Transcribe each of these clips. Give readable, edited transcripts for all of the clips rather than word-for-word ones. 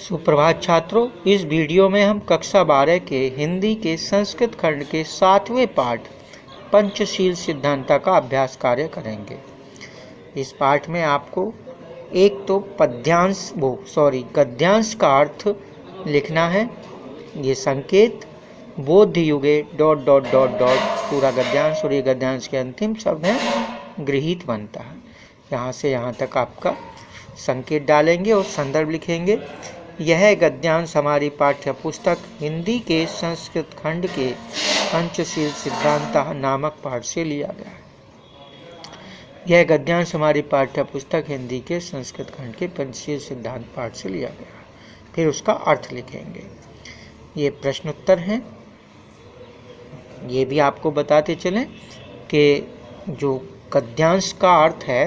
सुप्रभात छात्रों, इस वीडियो में हम कक्षा 12 के हिंदी के संस्कृत खंड के 7वें पाठ पंचशील सिद्धांत का अभ्यास कार्य करेंगे। इस पाठ में आपको एक तो गद्यांश का अर्थ लिखना है। ये संकेत बोध युगे ... पूरा गद्यांश, और ये गद्यांश के अंतिम शब्द हैं गृहीत बनता है। यहाँ से यहाँ तक आपका संकेत डालेंगे और संदर्भ लिखेंगे। यह गद्यांश हमारी पाठ्य पुस्तक हिंदी के संस्कृत खंड के पंचशील सिद्धांत नामक पाठ से लिया गया है। यह गद्यांश हमारी पाठ्य पुस्तक हिंदी के संस्कृत खंड के पंचशील सिद्धांत पाठ से लिया गया है। फिर उसका अर्थ लिखेंगे। ये प्रश्नोत्तर हैं। ये भी आपको बताते चलें कि जो गद्यांश का अर्थ है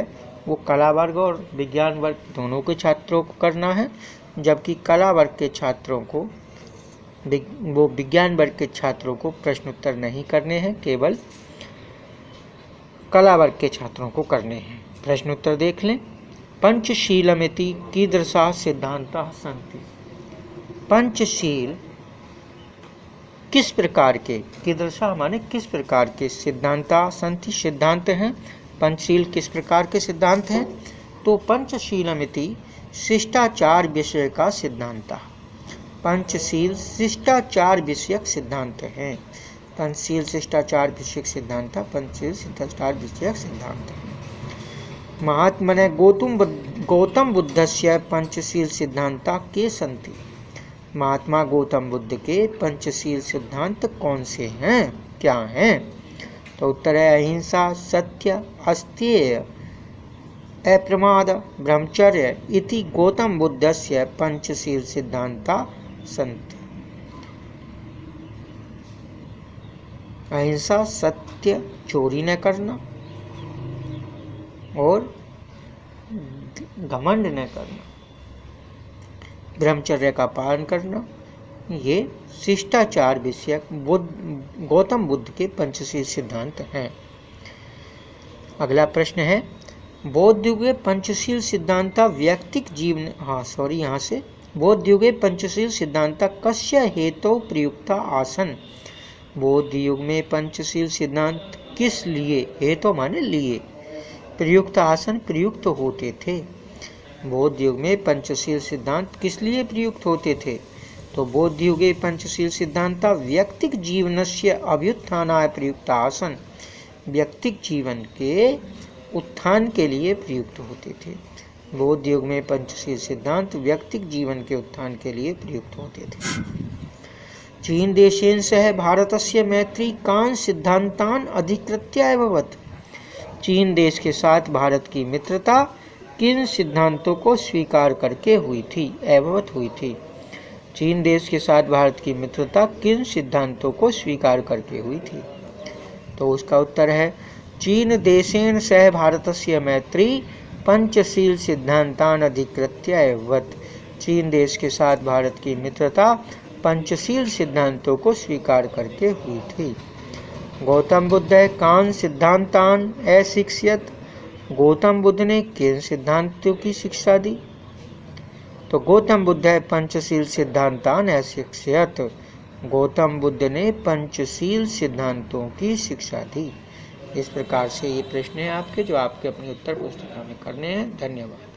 वो कला वर्ग और विज्ञान वर्ग दोनों के छात्रों को करना है, जबकि कला वर्ग के छात्रों को विज्ञान वर्ग के छात्रों को प्रश्नोत्तर नहीं करने हैं, केवल कला वर्ग के छात्रों को करने हैं। प्रश्नोत्तर देख लें। पंचशीलमिति कीदृशाः सिद्धान्ताः सन्ति। पंचशील किस प्रकार के, कीदृशा माने किस प्रकार के, सिद्धान्ता सन्ति सिद्धांत हैं। पंचशील किस प्रकार के सिद्धांत हैं? तो पंचशीलमिति शिष्टाचार विषय का सिद्धांत। पंचशील शिष्टाचार विषयक सिद्धांत है। पंचशील शिष्टाचार विषयक सिद्धांत, पंचशील शिष्टाचार विषयक सिद्धांत है। महात्मने गौतम बुद्धस्य पंचशील सिद्धांता के सन्ति। महात्मा गौतम बुद्ध के पंचशील सिद्धांत कौन से हैं, क्या हैं? तो उत्तर है अहिंसा, सत्य, अस्तेय, अप्रमाद, ब्रह्मचर्य इति गौतम बुद्धस्य पंचशील सिद्धांता सन्ति। अहिंसा, सत्य, चोरी न करना और घमंड न करना, ब्रह्मचर्य का पालन करना, ये शिष्टाचार विषयक गौतम बुद्ध के पंचशील सिद्धांत हैं। अगला प्रश्न है बौद्ध युगे पंचशील सिद्धांत व्यक्तिक जीवन यहाँ से बौद्ध युगे पंचशील सिद्धांत कस्य हेतु प्रयुक्ता आसन। बौद्ध युग में पंचशील सिद्धांत किस लिए, हेतु माने लिए, प्रयुक्त आसन प्रयुक्त होते थे। बौद्ध युग में पंचशील सिद्धांत किस लिए प्रयुक्त होते थे? तो बौद्ध युगे पंचशील सिद्धांत व्यक्तिक जीवनस्य अभ्युत्थानाय प्रयुक्त आसन, व्यक्तिक जीवन के उत्थान के लिए प्रयुक्त होते थे। बौद्ध युग में पंचशील सिद्धांत व्यक्तिक जीवन के उत्थान के लिए प्रयुक्त होते थे। चीन देशेन सह भारतस्य मैत्री कान् सिद्धांतान् अधिकृत्य अभवत्। चीन देश के साथ भारत की मित्रता किन सिद्धांतों को स्वीकार करके हुई थी, अभवत हुई थी। चीन देश के साथ भारत की मित्रता किन सिद्धांतों को स्वीकार करके हुई थी? तो उसका उत्तर है चीन देशेन सह भारतस्य मैत्री पंचशील सिद्धांतान् अधिकृत्य अभवत्। चीन देश के साथ भारत की मित्रता पंचशील सिद्धांतों को स्वीकार करके हुई थी। गौतम बुद्ध कान् सिद्धांतान् अशिक्षयत्। गौतम बुद्ध ने किन सिद्धांतों की शिक्षा दी? तो गौतम बुद्ध पंचशील सिद्धांतान् अशिक्षयत्। गौतम बुद्ध ने पंचशील सिद्धांतों की शिक्षा दी। इस प्रकार से ये प्रश्न है आपके, जो आपके अपनी उत्तर पुस्तिका में करने हैं। धन्यवाद।